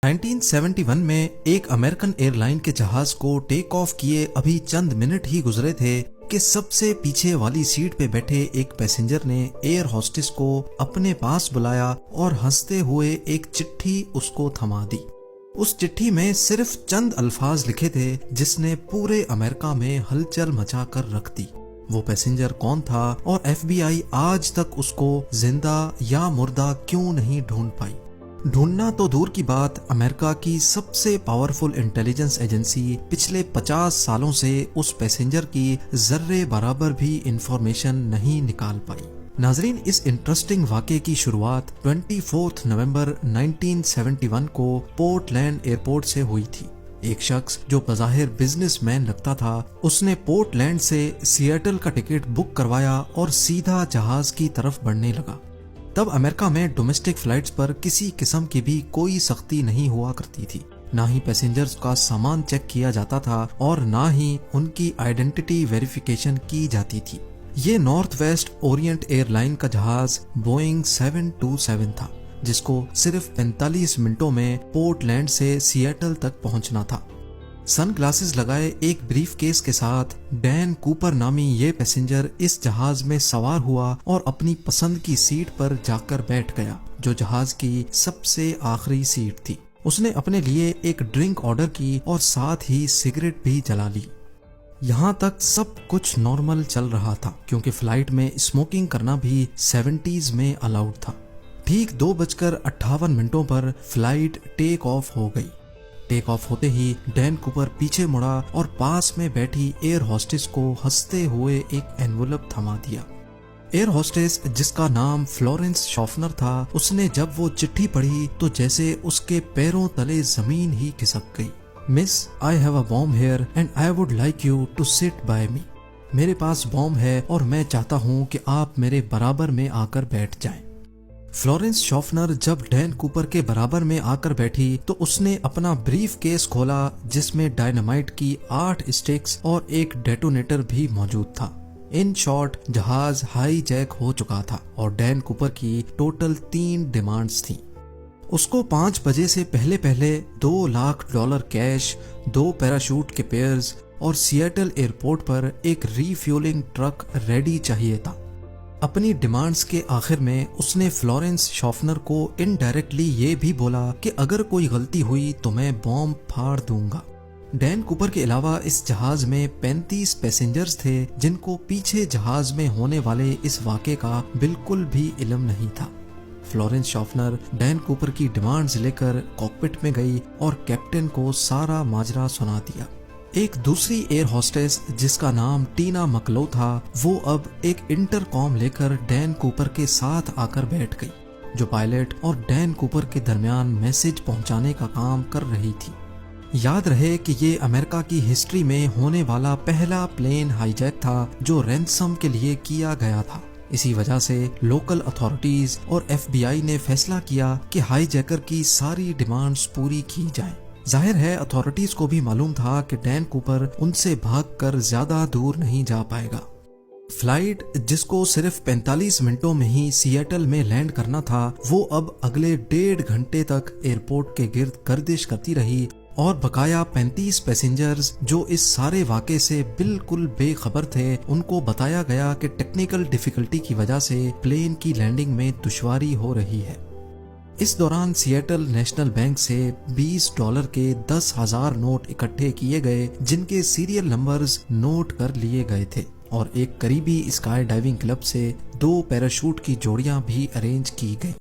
1971 में एक American airline के जहाज को टेक ऑफ किए अभी चंद मिनट ही गुजरे थे कि सबसे पीछे वाली सीट पे बैठे एक पैसेंजर ने एयर होस्टेस को अपने पास बुलाया और हंसते हुए एक चिट्ठी उसको थमा दी। उस चिट्ठी में सिर्फ चंद अल्फाज लिखे थे जिसने पूरे अमेरिका में हलचल मचा कर रख दी। वो पैसेंजर कौन था और FBI आज तक उसको जिंदा या मुर्दा क्यों नहीं ढूंढ पाई। ढूंढना तो दूर की बात, अमेरिका की सबसे पावरफुल इंटेलिजेंस एजेंसी पिछले 50 सालों से उस पैसेंजर की जर्रे बराबर भी इंफॉर्मेशन नहीं निकाल पाई। नाजरीन, इस इंटरेस्टिंग वाक़े की शुरुआत 24 नवंबर 1971 को पोर्टलैंड एयरपोर्ट से हुई थी। एक शख्स जो बज़ाहिर बिजनेसमैन लगता था, उसने पोर्टलैंड से सिएटल का टिकट बुक करवाया और सीधा जहाज की तरफ बढ़ने लगा। तब अमेरिका में डोमेस्टिक फ्लाइट्स पर किसी किस्म की भी कोई सख्ती नहीं हुआ करती थी। ना ही पैसेंजर्स का सामान चेक किया जाता था और ना ही उनकी आइडेंटिटी वेरिफिकेशन की जाती थी। ये नॉर्थ वेस्ट ओरिएंट एयरलाइन का जहाज बोइंग 727 था, जिसको सिर्फ 45 मिनटों में पोर्टलैंड से सिएटल तक पहुंचना था। सन ग्लासेस लगाए एक ब्रीफ केस के साथ डैन कूपर नामी ये पैसेंजर इस जहाज में सवार हुआ और अपनी पसंद की सीट पर जाकर बैठ गया, जो जहाज की सबसे आखिरी सीट थी। उसने अपने लिए एक ड्रिंक ऑर्डर की और साथ ही सिगरेट भी जला ली। यहाँ तक सब कुछ नॉर्मल चल रहा था, क्योंकि फ्लाइट में स्मोकिंग करना भी 70s में अलाउड था। ठीक 2:58 पर फ्लाइट टेक ऑफ हो गई। टेक ऑफ होते ही डैन कूपर पीछे मुड़ा और पास में बैठी एयर होस्टेस को हंसते हुए एक एनवलप थमा दिया। एयर होस्टेस, जिसका नाम फ्लोरेंस शॉफनर था, उसने जब वो चिट्ठी पढ़ी तो जैसे उसके पैरों तले जमीन ही खिसक गई। Miss, I have a bomb here and I would like you to sit by me. मेरे पास बॉम्ब है और मैं चाहता हूँ कि आप मेरे बराबर में आकर बैठ जाएं। फ्लोरेंस शॉफनर जब डैन कूपर के बराबर में आकर बैठी तो उसने अपना ब्रीफ केस खोला, जिसमें डायनामाइट की 8 स्टिक्स और एक डेटोनेटर भी मौजूद था। इन शॉर्ट, जहाज हाई जैक हो चुका था और डैन कूपर की टोटल 3 डिमांड्स थीं। उसको 5 बजे से पहले पहले $2 लाख कैश, 2 पैराशूट के पेयर्स और सिएटल एयरपोर्ट पर एक रीफ्यूलिंग ट्रक रेडी चाहिए था। अपनी डिमांड्स के आखिर में उसने फ्लोरेंस शॉफनर को इनडायरेक्टली ये भी बोला कि अगर कोई गलती हुई तो मैं बॉम्ब फाड़ दूंगा। डैन कूपर के अलावा इस जहाज में 35 पैसेंजर्स थे, जिनको पीछे जहाज में होने वाले इस वाक़े का बिल्कुल भी इल्म नहीं था। फ्लोरेंस शॉफनर डैन कूपर की डिमांड्स लेकर कॉकपिट में गई और कैप्टन को सारा माजरा सुना दिया। एक दूसरी एयर होस्टेस, जिसका नाम टीना मकलो था, वो अब एक इंटरकॉम लेकर डैन कूपर के साथ आकर बैठ गई, जो पायलट और डैन कूपर के दरमियान मैसेज पहुंचाने का काम कर रही थी। याद रहे कि ये अमेरिका की हिस्ट्री में होने वाला पहला प्लेन हाईजैक था जो रैंसम के लिए किया गया था। इसी वजह से लोकल अथॉरिटीज और FBI ने फैसला किया कि हाईजैकर की सारी डिमांड्स पूरी की जाएं। जाहिर है अथॉरिटीज को भी मालूम था कि डैन कूपर उनसे भागकर ज्यादा दूर नहीं जा पाएगा। फ्लाइट, जिसको सिर्फ 45 मिनटों में ही सिएटल में लैंड करना था, वो अब अगले 1.5 घंटे तक एयरपोर्ट के गिर्द गर्दिश करती रही और बकाया 35 पैसेंजर्स जो इस सारे वाक़े से बिल्कुल बेखबर थे, उनको बताया गया कि टेक्निकल डिफिकल्टी की वजह से प्लेन की लैंडिंग में दुश्वारी हो रही है। इस दौरान सिएटल नेशनल बैंक से $20 के 10,000 नोट इकट्ठे किए गए, जिनके सीरियल नंबर्स नोट कर लिए गए थे, और एक करीबी स्काई डाइविंग क्लब से 2 पैराशूट की जोड़ियां भी अरेंज की गई।